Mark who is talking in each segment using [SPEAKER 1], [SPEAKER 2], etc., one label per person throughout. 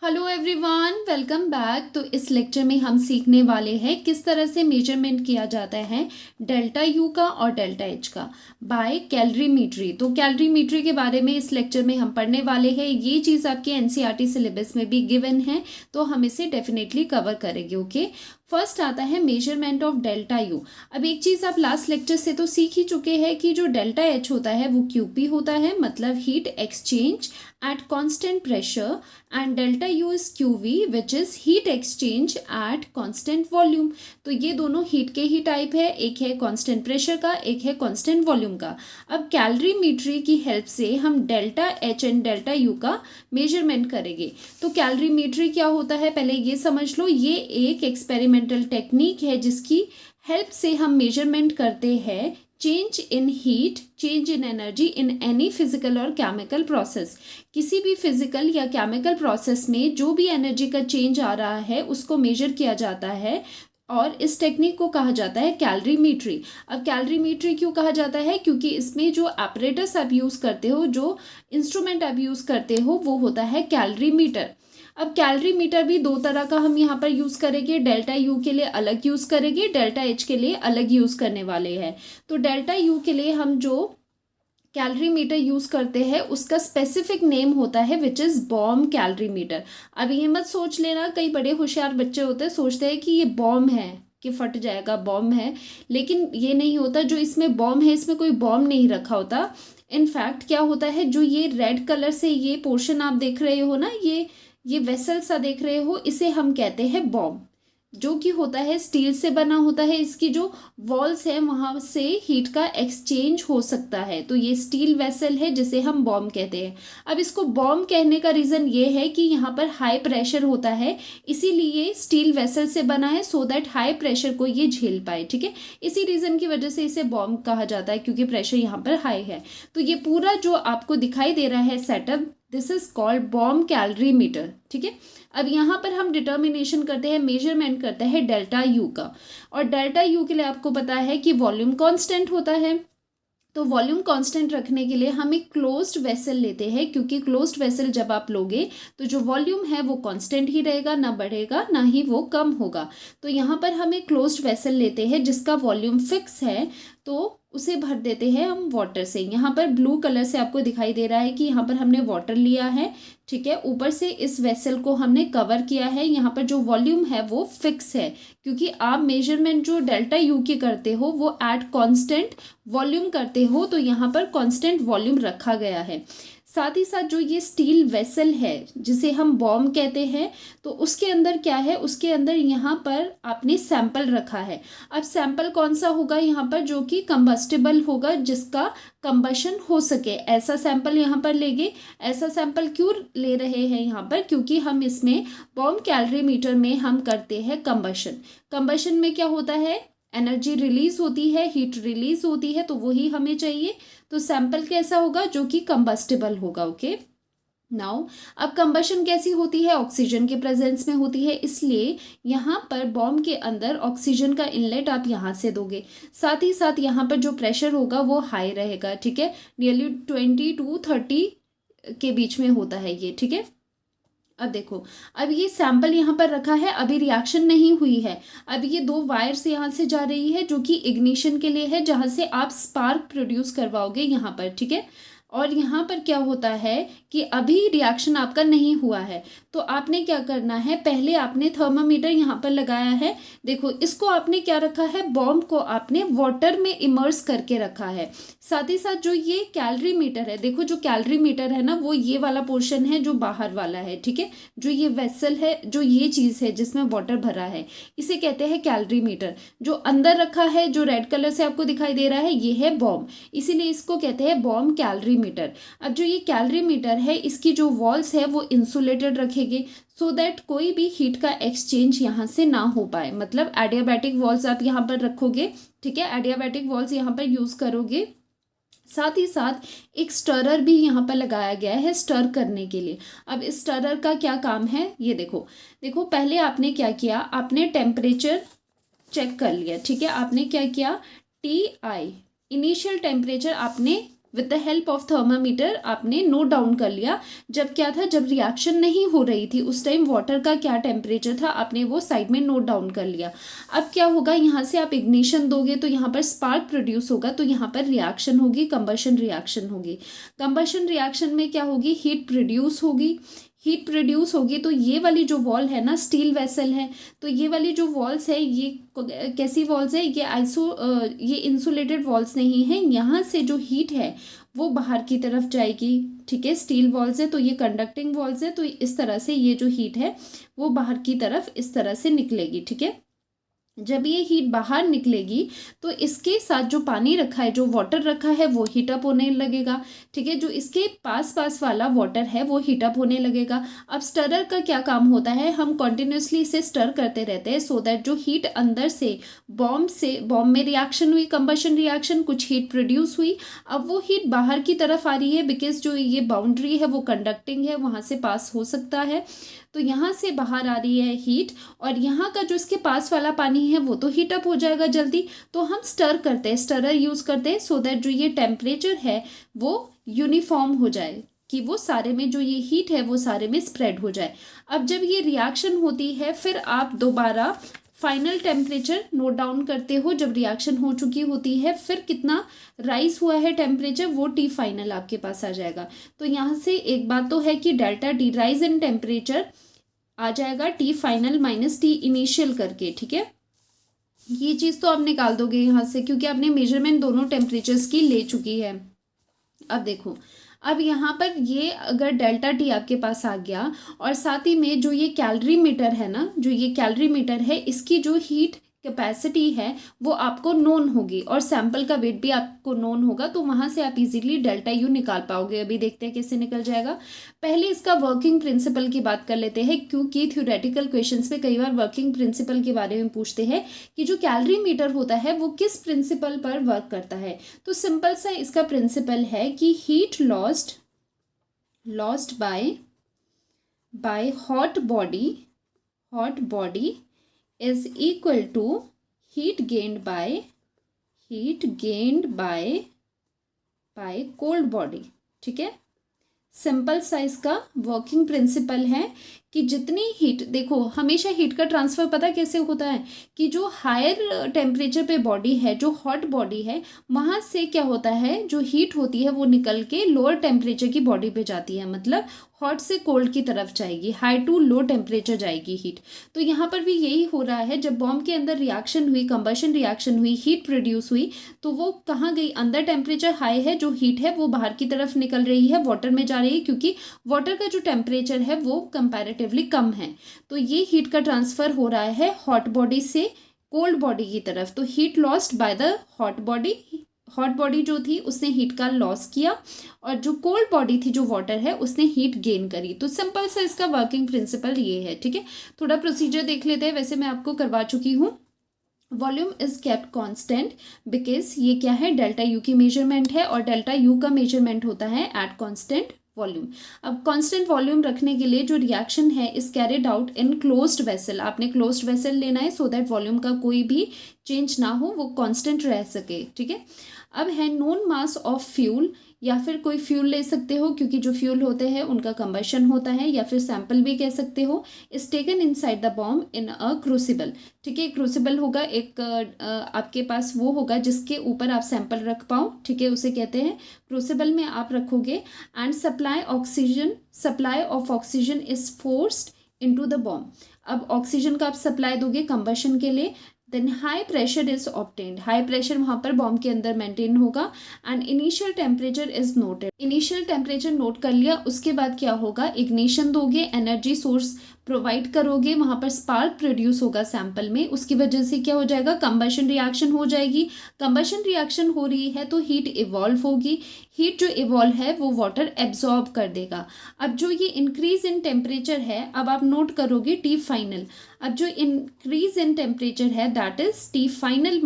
[SPEAKER 1] Hello everyone, welcome back. तो इस lecture में हम सीखने वाले हैं किस तरह से मेजरमेंट किया जाता है डेल्टा यू का और डेल्टा एच का बाय कैलोरीमीट्री। तो कैलोरीमीट्री के बारे में इस लेक्चर में हम पढ़ने वाले हैं। ये चीज़ आपके एनसीईआरटी सिलेबस में भी गिवन है, तो हम इसे डेफिनेटली कवर करेंगे। ओके, फर्स्ट आता है मेजरमेंट ऑफ डेल्टा यू। अब एक चीज़ आप लास्ट लेक्चर से तो सीख ही चुके हैं कि जो डेल्टा एच होता है वो क्यूपी होता है, मतलब heat exchange at constant pressure, and delta U is qv which is heat exchange at constant volume. तो ये दोनों हीट के ही टाइप है, एक है कांस्टेंट प्रेशर का, एक है कांस्टेंट वॉल्यूम का। अब कैलोरीमीट्री की हेल्प से हम delta H and delta U का मेजरमेंट करेंगे। तो कैलोरीमीट्री क्या होता है पहले ये समझ लो। ये एक एक्सपेरिमेंटल टेक्निक है जिसकी हेल्प से हम मेजरमेंट करते हैं change in heat, change in energy in any physical और केमिकल प्रोसेस। किसी भी फिजिकल या केमिकल प्रोसेस में जो भी एनर्जी का चेंज आ रहा है उसको मेजर किया जाता है, और इस टेक्निक को कहा जाता है कैलोरीमीट्री। अब कैलोरीमीट्री क्यों कहा जाता है? क्योंकि इसमें जो एपरेटस आप यूज़ करते हो, जो इंस्ट्रूमेंट आप यूज़ करते हो, वो होता है कैलोरीमीटर। अब कैलोरीमीटर भी दो तरह का हम यहाँ पर यूज़ करेंगे। डेल्टा यू के लिए अलग यूज़ करेंगे, डेल्टा एच के लिए अलग यूज़ करने वाले हैं। तो डेल्टा यू के लिए हम जो कैलोरीमीटर यूज़ करते हैं उसका स्पेसिफिक नेम होता है विच इज़ बॉम कैलोरीमीटर। अब ये मत सोच लेना, कई बड़े होशियार बच्चे होते हैं सोचते हैं कि ये बॉम है कि फट जाएगा, बॉम है, लेकिन ये नहीं होता। जो इसमें बॉम है इसमें कोई बॉम नहीं रखा होता। इनफैक्ट क्या होता है, जो ये रेड कलर से ये पोर्शन आप देख रहे हो ना, ये वेसल सा देख रहे हो, इसे हम कहते हैं बॉम, जो कि होता है स्टील से बना होता है। इसकी जो वॉल्स है वहाँ से हीट का एक्सचेंज हो सकता है। तो ये स्टील वेसल है जिसे हम बॉम कहते हैं। अब इसको बॉम कहने का रीज़न ये है कि यहाँ पर हाई प्रेशर होता है, इसीलिए स्टील वेसल से बना है, सो दैट हाई प्रेशर को ये झेल पाए। ठीक है, इसी रीज़न की वजह से इसे बॉम कहा जाता है, क्योंकि प्रेशर यहाँ पर हाई है। तो ये पूरा जो आपको दिखाई दे रहा है setup, this is called bomb calorimeter. ठीक है, अब यहाँ पर हम डिटर्मिनेशन करते हैं, मेजरमेंट करते हैं डेल्टा यू का। और डेल्टा यू के लिए आपको पता है कि वॉल्यूम कांस्टेंट होता है। तो वॉल्यूम कांस्टेंट रखने के लिए हम एक क्लोज्ड वेसल लेते हैं, क्योंकि क्लोज्ड वेसल जब आप लोगे तो जो वॉल्यूम है वो कांस्टेंट ही रहेगा, ना बढ़ेगा ना ही वो कम होगा। तो यहाँ पर हम एक क्लोज्ड वेसल लेते हैं जिसका वॉल्यूम फिक्स है, तो उसे भर देते हैं हम वाटर से। यहाँ पर ब्लू कलर से आपको दिखाई दे रहा है कि यहाँ पर हमने वाटर लिया है। ठीक है, ऊपर से इस वेसल को हमने कवर किया है। यहाँ पर जो वॉल्यूम है वो फिक्स है, क्योंकि आप मेजरमेंट जो डेल्टा यू की करते हो वो एट कांस्टेंट वॉल्यूम करते हो, तो यहाँ पर कांस्टेंट वॉल्यूम रखा गया है। साथ ही साथ जो ये स्टील वेसल है जिसे हम बॉम कहते हैं, तो उसके अंदर क्या है, उसके अंदर यहाँ पर आपने सैंपल रखा है। अब सैंपल कौन सा होगा यहाँ पर, जो कि कंबस्टेबल होगा, जिसका कंबशन हो सके, ऐसा सैंपल यहाँ पर लेंगे। ऐसा सैंपल क्यों ले रहे हैं यहाँ पर, क्योंकि हम इसमें बॉम कैलोरीमीटर में हम करते हैं कंबशन। कंबशन में क्या होता है, एनर्जी रिलीज होती है, हीट रिलीज होती है, तो वही हमें चाहिए। तो सैंपल कैसा होगा, जो कि कंबस्टेबल होगा। ओके, नाउ अब कंबशन कैसी होती है, ऑक्सीजन के प्रेजेंस में होती है, इसलिए यहाँ पर बॉम्ब के अंदर ऑक्सीजन का इनलेट आप यहाँ से दोगे। साथ ही साथ यहाँ पर जो प्रेशर होगा वो हाई रहेगा। ठीक है, नियरली 20 to 30 के बीच में होता है ये। ठीक है, अब देखो, अब ये सैंपल यहाँ पर रखा है, अभी रिएक्शन नहीं हुई है। अब ये दो वायर्स यहाँ से जा रही है जो कि इग्निशन के लिए है, जहाँ से आप स्पार्क प्रोड्यूस करवाओगे यहाँ पर। ठीक है, और यहाँ पर क्या होता है कि अभी रिएक्शन आपका नहीं हुआ है, तो आपने क्या करना है, पहले आपने थर्मामीटर यहाँ पर लगाया है। देखो, इसको आपने क्या रखा है, बॉम्ब को आपने वाटर में इमर्स करके रखा है। साथ ही साथ जो ये कैलोरीमीटर है, देखो जो कैलोरीमीटर है ना, वो ये वाला पोर्शन है जो बाहर वाला है। ठीक है, जो ये वेसल है, जो ये चीज़ है जिसमें वाटर भरा है, इसे कहते हैं कैलोरीमीटर। जो अंदर रखा है, जो रेड कलर से आपको दिखाई दे रहा है, ये है बॉम्ब, इसीलिए इसको कहते हैं बॉम्ब कैलोरीमीटर। अब जो ये कैलोरीमीटर है, इसकी जो वॉल्स है वो इंसुलेटेड रखेंगे, सो दैट कोई भी हीट का एक्सचेंज यहाँ से ना हो पाए। मतलब एडियाबैटिक वॉल्स आप यहाँ पर रखोगे। ठीक है, एडियाबैटिक वॉल्स यहाँ पर यूज़ करोगे। साथ ही साथ एक स्टरर भी यहाँ पर लगाया गया है स्टर करने के लिए। अब इस स्टरर का क्या काम है, ये देखो। देखो, पहले आपने क्या किया, आपने टेम्परेचर चेक कर लिया। ठीक है, आपने क्या किया, TI इनिशियल टेम्परेचर आपने with the help of thermometer आपने नोट डाउन कर लिया। जब क्या था, जब रिएक्शन नहीं हो रही थी उस टाइम वाटर का क्या टेम्परेचर था आपने वो साइड में नोट डाउन कर लिया। अब क्या होगा, यहाँ से आप इग्निशन दोगे तो यहाँ पर स्पार्क प्रोड्यूस होगा, तो यहाँ पर रिएक्शन होगी, कंबशन रिएक्शन होगी। कंबशन रिएक्शन में क्या होगी, हीट प्रोड्यूस होगी। हीट प्रोड्यूस होगी तो ये वाली जो वॉल है ना, स्टील वेसल है, तो ये वाली जो वॉल्स है ये कैसी वॉल्स है, ये इंसुलेटेड वॉल्स नहीं है। यहाँ से जो हीट है वो बाहर की तरफ जाएगी, ठीक है। स्टील वॉल्स है तो ये कंडक्टिंग वॉल्स है, तो इस तरह से ये जो हीट है वो बाहर की तरफ इस तरह से निकलेगी, ठीक है। जब ये हीट बाहर निकलेगी तो इसके साथ जो पानी रखा है, जो वाटर रखा है वो हीटअप होने लगेगा, ठीक है। जो इसके पास पास वाला वाटर है वो हीटअप होने लगेगा। अब स्टरर का क्या काम होता है, हम कॉन्टिन्यूसली इसे स्टर करते रहते हैं सो दैट जो हीट अंदर से बॉम्ब में रिएक्शन हुई, कंबशन रिएक्शन, कुछ हीट प्रोड्यूस हुई, अब वो हीट बाहर की तरफ आ रही है बिकॉज जो ये बाउंड्री है वो कंडक्टिंग है, वहाँ से पास हो सकता है, तो यहाँ से बाहर आ रही है हीट, और यहाँ का जो इसके पास वाला पानी है वो तो हीटअप हो जाएगा जल्दी, तो हम स्टर करते हैं, स्टरर यूज़ करते हैं सो दैट जो ये टेम्परेचर है वो यूनिफॉर्म हो जाए, कि वो सारे में जो ये हीट है वो सारे में स्प्रेड हो जाए। अब जब ये रिएक्शन होती है फिर आप दोबारा फाइनल टेम्परेचर नोट डाउन करते हो, जब रिएक्शन हो चुकी होती है फिर कितना राइज हुआ है टेम्परेचर वो टी फाइनल आपके पास आ जाएगा। तो यहाँ से एक बात तो है कि delta T rise in temperature आ जाएगा T final minus T initial करके, ठीक है। ये चीज़ तो आप निकाल दोगे यहाँ से क्योंकि आपने मेजरमेंट दोनों टेम्परेचर्स की ले चुकी है। अब देखो, अब यहाँ पर ये अगर डेल्टा टी आपके पास आ गया और साथ ही में जो ये कैलोरी मीटर है ना, जो ये कैलोरी मीटर है इसकी जो हीट कैपेसिटी है वो आपको नोन होगी और सैंपल का वेट भी आपको नोन होगा, तो वहाँ से आप इजीली डेल्टा यू निकाल पाओगे। अभी देखते हैं कैसे निकल जाएगा। पहले इसका वर्किंग प्रिंसिपल की बात कर लेते हैं क्योंकि थ्योरेटिकल क्वेश्चंस में कई बार वर्किंग प्रिंसिपल के बारे में पूछते हैं कि जो कैलोरी मीटर होता है वो किस प्रिंसिपल पर वर्क करता है। तो सिंपल सा इसका प्रिंसिपल है कि heat lost by hot body is equal to heat gained by cold body, ठीक है। सिंपल सा इसका वर्किंग प्रिंसिपल है कि जितनी हीट, देखो हमेशा हीट का ट्रांसफ़र पता कैसे होता है कि जो हायर टेम्परेचर पे बॉडी है, जो हॉट बॉडी है, वहाँ से क्या होता है जो हीट होती है वो निकल के लोअर टेम्परेचर की बॉडी पे जाती है, मतलब हॉट से कोल्ड की तरफ जाएगी, हाई टू लो टेम्परेचर जाएगी हीट। तो यहाँ पर भी यही हो रहा है, जब बॉम्ब के अंदर रिएक्शन हुई, कंबशन रिएक्शन हुई, हीट प्रोड्यूस हुई, तो वो कहाँ गई, अंदर टेम्परेचर हाई है, जो हीट है वो बाहर की तरफ निकल रही है, वाटर में जा रही है, क्योंकि वाटर का जो टेम्परेचर है वो कंपैरेटिवली कम है। तो ये हीट का ट्रांसफ़र हो रहा है हॉट बॉडी से कोल्ड बॉडी की तरफ। तो heat lost by the hot body जो थी उसने हीट का लॉस किया और जो कोल्ड बॉडी थी जो वाटर है उसने हीट गेन करी। तो सिंपल सा इसका वर्किंग प्रिंसिपल ये है, ठीक है। थोड़ा प्रोसीजर देख लेते हैं, वैसे मैं आपको करवा चुकी हूँ। Volume is kept constant because ये क्या है, डेल्टा यू की मेजरमेंट है और डेल्टा यू का मेजरमेंट होता है एट कांस्टेंट वॉल्यूम। अब कांस्टेंट वॉल्यूम रखने के लिए जो रिएक्शन है is carried out in closed vessel, आपने क्लोज्ड वेसल लेना है सो दैट वॉल्यूम का कोई भी चेंज ना हो, वो कांस्टेंट रह सके, ठीक है। अब है नोन मास ऑफ फ्यूल, या फिर कोई फ्यूल ले सकते हो क्योंकि जो फ्यूल होते हैं उनका कंबशन होता है, या फिर सैंपल भी कह सकते हो, is taken inside the bomb in a crucible, ठीक है। क्रूसिबल होगा एक आपके पास वो होगा जिसके ऊपर आप सैंपल रख पाओ, ठीक है, उसे कहते हैं क्रूसिबल में आप रखोगे। And supply of oxygen is forced into the bomb, अब ऑक्सीजन का आप सप्लाई दोगे कंबशन के लिए। Then high pressure is obtained, high pressure वहाँ पर बॉम्ब के अंदर मेंटेन होगा। And initial temperature is noted, initial temperature note कर लिया, उसके बाद क्या होगा, इग्निशन दोगे, एनर्जी सोर्स प्रोवाइड करोगे, वहाँ पर स्पार्क प्रोड्यूस होगा सैंपल में, उसकी वजह से क्या हो जाएगा, कंबशन रिएक्शन हो जाएगी। कंबशन रिएक्शन हो रही है तो हीट इवॉल्व होगी, हीट जो इवॉल्व है वो वाटर एब्जॉर्ब कर देगा। अब जो ये इंक्रीज इन टेम्परेचर है, अब आप नोट करोगे टी फाइनल, अब जो इंक्रीज इन टेम्परेचर है that is T final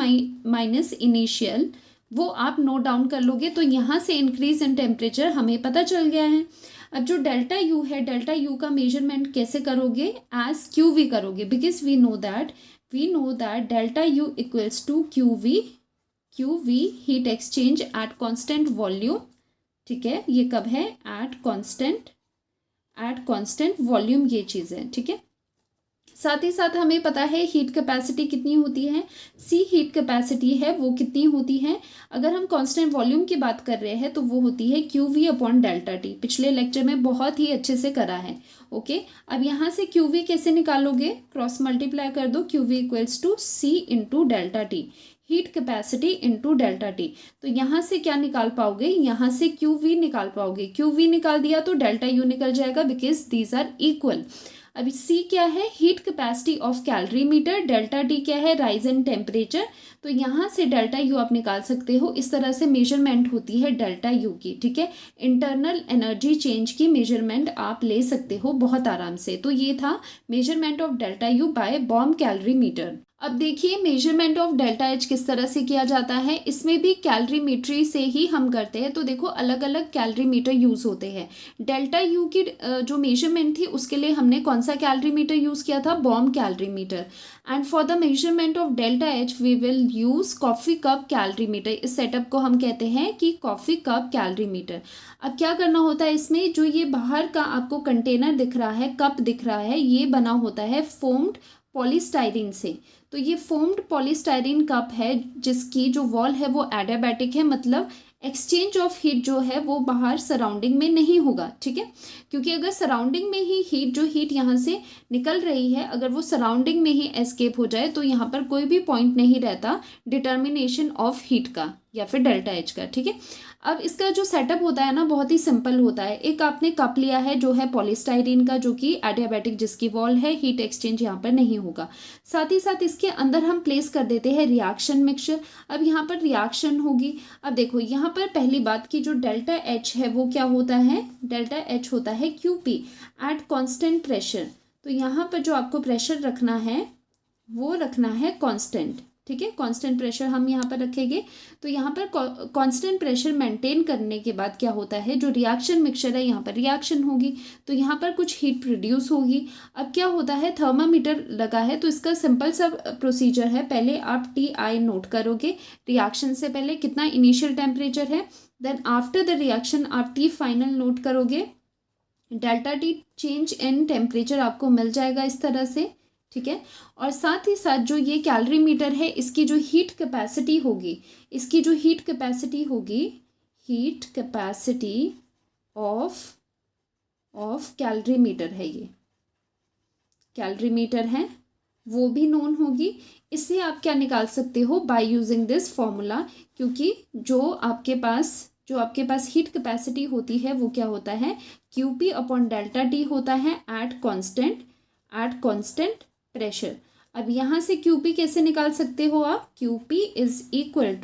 [SPEAKER 1] minus initial, वो आप नोट डाउन कर लोगे। तो यहाँ से इंक्रीज इन टेम्परेचर हमें पता चल गया है। अब जो डेल्टा यू है, डेल्टा यू का मेजरमेंट कैसे करोगे, एज क्यू वी करोगे, because we know that delta U equals to Q V heat exchange at constant volume ठीक है, ये कब है, एट कांस्टेंट वॉल्यूम, ये चीज़ है, ठीक है। साथ ही साथ हमें पता है हीट कैपेसिटी कितनी होती है, सी हीट कैपेसिटी है वो कितनी होती है, अगर हम कांस्टेंट वॉल्यूम की बात कर रहे हैं तो वो होती है Q V upon delta T. पिछले लेक्चर में बहुत ही अच्छे से करा है। ओके, अब यहाँ से क्यू वी कैसे निकालोगे, क्रॉस मल्टीप्लाई कर दो, Q V equals to C into delta T, heat capacity into delta T. तो यहाँ से क्या निकाल पाओगे, यहाँ से क्यू वी निकाल पाओगे, क्यू वी निकाल दिया तो डेल्टा यू निकल जाएगा, बिकॉज दीज आर इक्वल। अभी सी क्या है, heat capacity of calorimeter, delta T क्या है, राइज इन टेम्परेचर। तो यहाँ से डेल्टा यू आप निकाल सकते हो, इस तरह से मेजरमेंट होती है डेल्टा यू की, ठीक है। इंटरनल एनर्जी चेंज की मेजरमेंट आप ले सकते हो बहुत आराम से। तो ये था measurement of delta U by bomb calorimeter. अब देखिए मेजरमेंट ऑफ डेल्टा एच किस तरह से किया जाता है, इसमें भी कैलोरीमीट्री से ही हम करते हैं। तो देखो अलग अलग कैलोरीमीटर यूज़ होते हैं। डेल्टा यू की जो मेजरमेंट थी उसके लिए हमने कौन सा कैलोरीमीटर यूज़ किया था, bomb calorimeter. And for the measurement of delta H we will use coffee cup calorimeter. इस सेटअप को हम कहते हैं कि कॉफ़ी कप कैलोरीमीटर। अब क्या करना होता है इसमें, जो ये बाहर का आपको कंटेनर दिख रहा है, कप दिख रहा है, ये बना होता है फोम्ड पॉलीस्टाइरीन से। तो ये फोम्ड पॉलीस्टाइरीन कप है जिसकी जो वॉल है वो एडियाबैटिक है, मतलब एक्सचेंज ऑफ हीट जो है वो बाहर सराउंडिंग में नहीं होगा, ठीक है। क्योंकि अगर सराउंडिंग में ही हीट यहाँ से निकल रही है, अगर वो सराउंडिंग में ही एस्केप हो जाए तो यहाँ पर कोई भी पॉइंट नहीं रहता डिटर्मिनेशन ऑफ हीट का या फिर डेल्टा एच का, ठीक है। अब इसका जो सेटअप होता है ना बहुत ही सिंपल होता है। एक आपने कप लिया है जो है पॉलीस्टाइरीन का, जो कि एडियाबैटिक, जिसकी वॉल है, हीट एक्सचेंज यहाँ पर नहीं होगा। साथ ही साथ इसके अंदर हम प्लेस कर देते हैं रिएक्शन मिक्सचर। अब यहाँ पर रिएक्शन होगी। अब देखो यहाँ पर पहली बात की जो डेल्टा एच है वो क्या होता है, डेल्टा एच होता है Q P at constant pressure. तो यहाँ पर जो आपको प्रेशर रखना है वो रखना है कांस्टेंट, ठीक है। कांस्टेंट प्रेशर हम यहाँ पर रखेंगे। तो यहाँ पर कांस्टेंट प्रेशर मेंटेन करने के बाद क्या होता है, जो रिएक्शन मिक्सचर है यहाँ पर रिएक्शन होगी, तो यहाँ पर कुछ हीट प्रोड्यूस होगी। अब क्या होता है, थर्मामीटर लगा है तो इसका सिंपल सा प्रोसीजर है। पहले आप टी आई नोट करोगे, रिएक्शन से पहले कितना इनिशियल टेम्परेचर है, देन आफ्टर द रिएक्शन आप टी फाइनल नोट करोगे, delta T change in temperature आपको मिल जाएगा इस तरह से, ठीक है। और साथ ही साथ जो ये कैलोरीमीटर है इसकी जो हीट कैपेसिटी होगी, इसकी जो हीट कैपेसिटी होगी, हीट कैपेसिटी ऑफ कैलोरीमीटर है, ये कैलोरीमीटर है, वो भी नोन होगी। इससे आप क्या निकाल सकते हो, बाय यूजिंग दिस फॉर्मूला। क्योंकि जो आपके पास हीट कैपेसिटी होती है वो क्या होता है, Q P upon delta T होता है एट कांस्टेंट प्रेशर। अब यहाँ से क्यू पी कैसे निकाल सकते हो आप, Q P is equal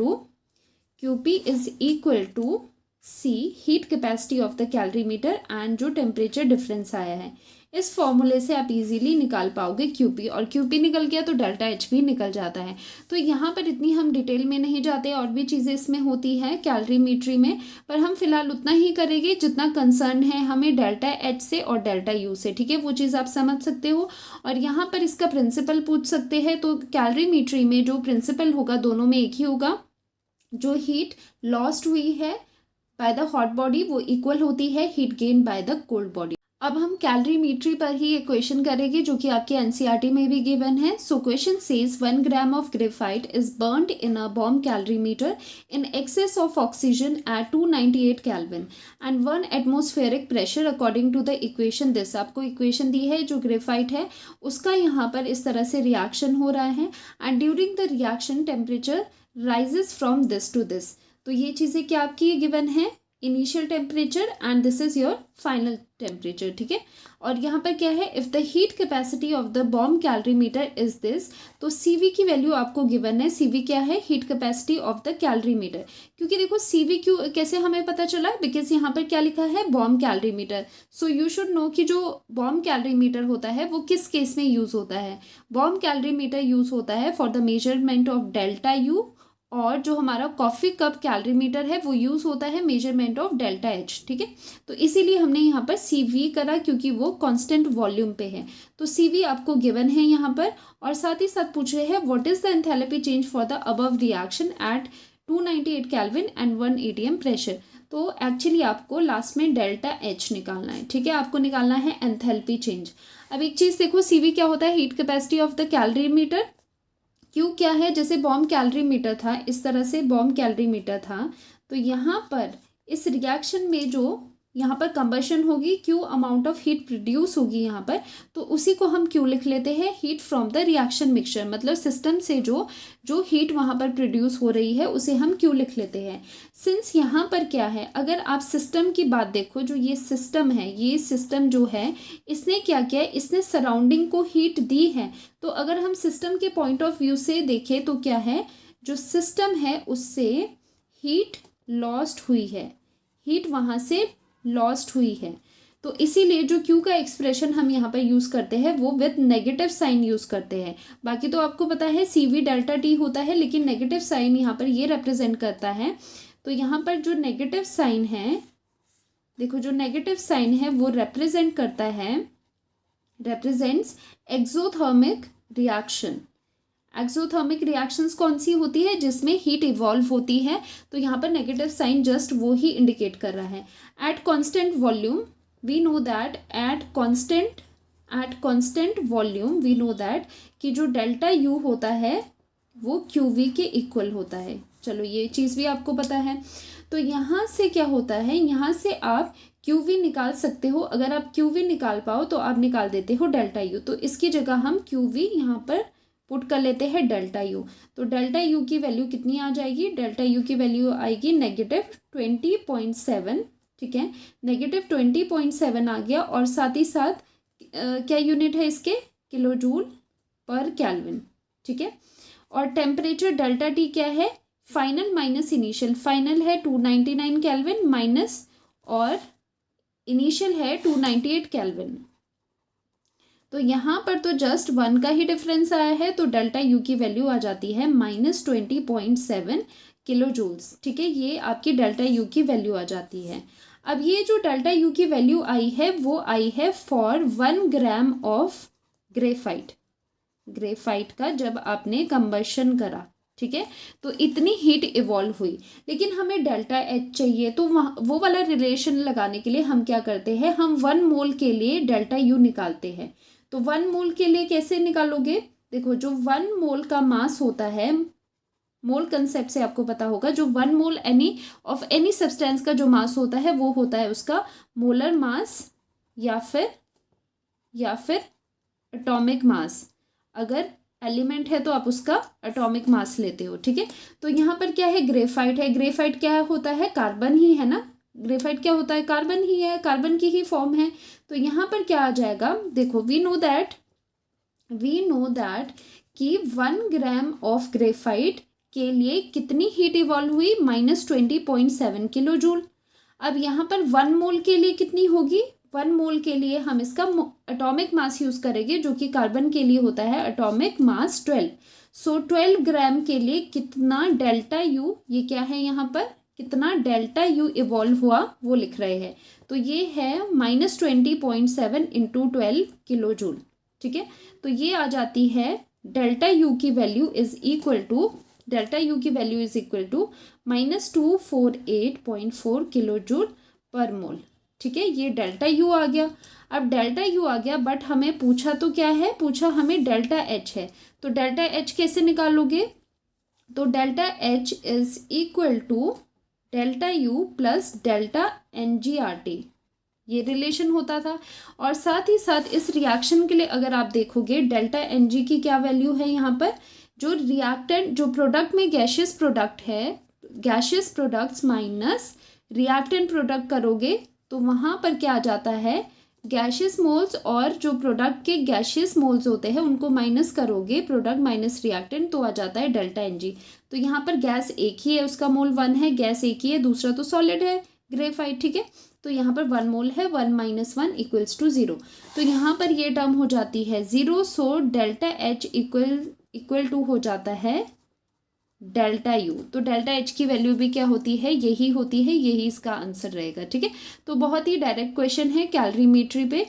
[SPEAKER 1] to C heat capacity of the calorimeter and जो टेम्परेचर डिफरेंस आया है। इस फॉर्मूले से आप इजीली निकाल पाओगे क्यूपी, और क्यूपी निकल गया तो डेल्टा एच भी निकल जाता है। तो यहाँ पर इतनी हम डिटेल में नहीं जाते, और भी चीज़ें इसमें होती है कैलोरीमेट्री में, पर हम फिलहाल उतना ही करेंगे जितना कंसर्न है हमें डेल्टा एच से और डेल्टा यू से, ठीक है। वो चीज़ आप समझ सकते हो। और यहाँ पर इसका प्रिंसिपल पूछ सकते हैं, तो कैलोरीमेट्री में जो प्रिंसिपल होगा दोनों में एक ही होगा। जो हीट लॉस्ट हुई है बाय द हॉट बॉडी वो इक्वल होती है heat gain by the cold body. अब हम कैलोरीमेट्री पर ही एक क्वेश्चन करेंगे जो कि आपके एनसीईआरटी में भी गिवन है। So question says 1 gram of graphite is burned in a bomb calorimeter in excess of oxygen at 298 kelvin and 1 atmospheric pressure according to the equation this. आपको इक्वेशन दी है, जो ग्रेफाइट है उसका यहाँ पर इस तरह से रिएक्शन हो रहा है and during the reaction temperature rises from this to this. तो ये चीज़ें क्या आपकी गिवन है, initial temperature and this is your final temperature, ठीक है। और यहाँ पर क्या है, if the heat capacity of the bomb calorimeter is this, तो CV की वैल्यू आपको गिवन है। CV क्या है, heat capacity of the calorimeter. क्योंकि देखो CV क्यों कैसे हमें पता चला, बिकॉज यहाँ पर क्या लिखा है, bomb calorimeter. So you should know कि जो बॉम कैलोरीमीटर होता है वो किस केस में यूज़ होता है। बॉम कैलोरीमीटर यूज़ होता है for the measurement of delta you, और जो हमारा कॉफ़ी कप कैलोरीमीटर है वो यूज़ होता है मेजरमेंट ऑफ डेल्टा एच, ठीक है। तो इसीलिए हमने यहाँ पर CV करा, क्योंकि वो कांस्टेंट वॉल्यूम पे है। तो CV आपको गिवन है यहाँ पर, और साथ ही साथ पूछ रहे हैं what is the enthalpy change for the above reaction at 298 kelvin and 1 atm pressure. तो एक्चुअली आपको लास्ट में डेल्टा एच निकालना है, ठीक है, आपको निकालना है एंथैल्पी चेंज। अब एक चीज़ देखो, सीवी क्या होता है, heat capacity of the calorimeter. Q क्या है, जैसे बॉम्ब कैलोरीमीटर था, इस तरह से बॉम्ब कैलोरीमीटर था, तो यहाँ पर इस रिएक्शन में जो यहाँ पर कंबशन होगी, Q amount of heat produce होगी यहाँ पर, तो उसी को हम क्यू लिख लेते हैं, heat from the reaction mixture, मतलब सिस्टम से जो जो हीट वहाँ पर प्रोड्यूस हो रही है उसे हम क्यू लिख लेते हैं। सिंस यहाँ पर क्या है, अगर आप सिस्टम की बात देखो, जो ये सिस्टम है, ये सिस्टम जो है इसने क्या किया है, इसने सराउंडिंग को हीट दी है। तो अगर हम सिस्टम के पॉइंट ऑफ व्यू से देखें तो क्या है, जो सिस्टम है उससे हीट लॉस्ट हुई है, हीट वहाँ से लॉस्ट हुई है। तो इसीलिए जो क्यू का एक्सप्रेशन हम यहाँ पर यूज़ करते हैं वो विद नेगेटिव साइन यूज़ करते हैं। बाकी तो आपको पता है सी वी डेल्टा टी होता है, लेकिन नेगेटिव साइन यहाँ पर ये रिप्रेजेंट करता है। तो यहाँ पर जो नेगेटिव साइन है, देखो जो नेगेटिव साइन है वो रिप्रेजेंट करता है, represents exothermic reaction. Exothermic reactions कौन सी होती है, जिसमें हीट इवॉल्व होती है। तो यहाँ पर नेगेटिव साइन जस्ट वो ही इंडिकेट कर रहा है। At constant volume we know that, at constant volume we know that कि जो डेल्टा यू होता है वो क्यू वी के इक्वल होता है। चलो ये चीज़ भी आपको पता है। तो यहाँ से क्या होता है, यहाँ से आप क्यू वी निकाल सकते हो। अगर आप क्यू वी निकाल पाओ तो आप निकाल देते हो डेल्टा यू। तो इसकी जगह हम क्यू वी यहाँ पर पुट कर लेते हैं डेल्टा यू। तो डेल्टा यू की वैल्यू कितनी आ जाएगी, डेल्टा यू की वैल्यू आएगी -20.7, ठीक है, -20.7 आ गया। और साथ ही साथ क्या यूनिट है इसके, किलो जूल पर केल्विन, ठीक है। और टेम्परेचर डेल्टा टी क्या है, फाइनल माइनस इनिशियल, फाइनल है 299 केल्विन माइनस और इनिशियल है 298 केल्विन। तो यहाँ पर तो जस्ट 1 का ही डिफरेंस आया है, तो डेल्टा यू की वैल्यू आ जाती है -20.7 किलो जूल्स, ठीक है, ये आपकी डेल्टा यू की वैल्यू आ जाती है। अब ये जो डेल्टा यू की वैल्यू आई है वो आई है for 1 gram of graphite, graphite का जब आपने कंबशन करा, ठीक है, तो इतनी हीट इवॉल्व हुई। लेकिन हमें डेल्टा एच चाहिए, तो वो वाला रिलेशन लगाने के लिए हम क्या करते हैं, हम 1 मोल के लिए डेल्टा यू निकालते हैं। तो 1 मोल के लिए कैसे निकालोगे, देखो जो 1 मोल का मास होता है, मोल कंसेप्ट से आपको पता होगा, जो 1 मोल ऑफ एनी सब्सटेंस का जो मास होता है वो होता है उसका मोलर मास या फिर एटॉमिक मास। अगर एलिमेंट है तो आप उसका एटॉमिक मास लेते हो, ठीक है। तो यहाँ पर क्या है, ग्रेफाइट है, ग्रेफाइट क्या होता है, कार्बन ही है ना, ग्रेफाइट क्या होता है, कार्बन ही है, कार्बन की ही फॉर्म है। तो यहाँ पर क्या आ जाएगा, देखो वी नो दैट कि 1 ग्राम ऑफ ग्रेफाइट के लिए कितनी हीट इवॉल्व हुई, -20.7 किलो जूल। अब यहाँ पर 1 मोल के लिए कितनी होगी, 1 मोल के लिए हम इसका एटॉमिक मास यूज करेंगे, जो कि कार्बन के लिए होता है एटॉमिक मास 12। सो 12 ग्राम के लिए कितना डेल्टा यू, ये क्या है यहाँ पर, कितना डेल्टा यू इवॉल्व हुआ वो लिख रहे हैं। तो ये है -20.7 × 12 किलो जूल, ठीक है। तो ये आ जाती है डेल्टा यू की value is equal to -248.4 kilojoule per mole, ठीक है। ये डेल्टा यू आ गया। अब डेल्टा यू आ गया, बट हमें पूछा तो क्या है, पूछा हमें डेल्टा एच है। तो डेल्टा एच कैसे निकालोगे, तो delta H is equal to delta U plus delta NGRT, ये रिलेशन होता था। और साथ ही साथ इस रिएक्शन के लिए अगर आप देखोगे, डेल्टा NG की क्या वैल्यू है यहाँ पर, जो रिएक्टेंट, जो प्रोडक्ट में गैशियस प्रोडक्ट है, gaseous products minus reactant product करोगे तो वहाँ पर क्या आ जाता है, गैशियस मोल्स, और जो प्रोडक्ट के गैशियस मोल्स होते हैं उनको माइनस करोगे, प्रोडक्ट माइनस रिएक्टेंट, तो आ जाता है डेल्टा NG। तो यहाँ पर गैस एक ही है, उसका मोल 1 है, गैस एक ही है, दूसरा तो सॉलिड है ग्रेफाइट, ठीक है। तो यहाँ पर 1 मोल है, 1 - 1 = 0। तो यहाँ पर ये टर्म हो जाती है 0। So delta H equal to हो जाता है डेल्टा यू। तो डेल्टा एच की वैल्यू भी क्या होती है, यही होती है, यही इसका आंसर रहेगा, ठीक है। तो बहुत ही डायरेक्ट क्वेश्चन है कैलोरीमेट्री पे।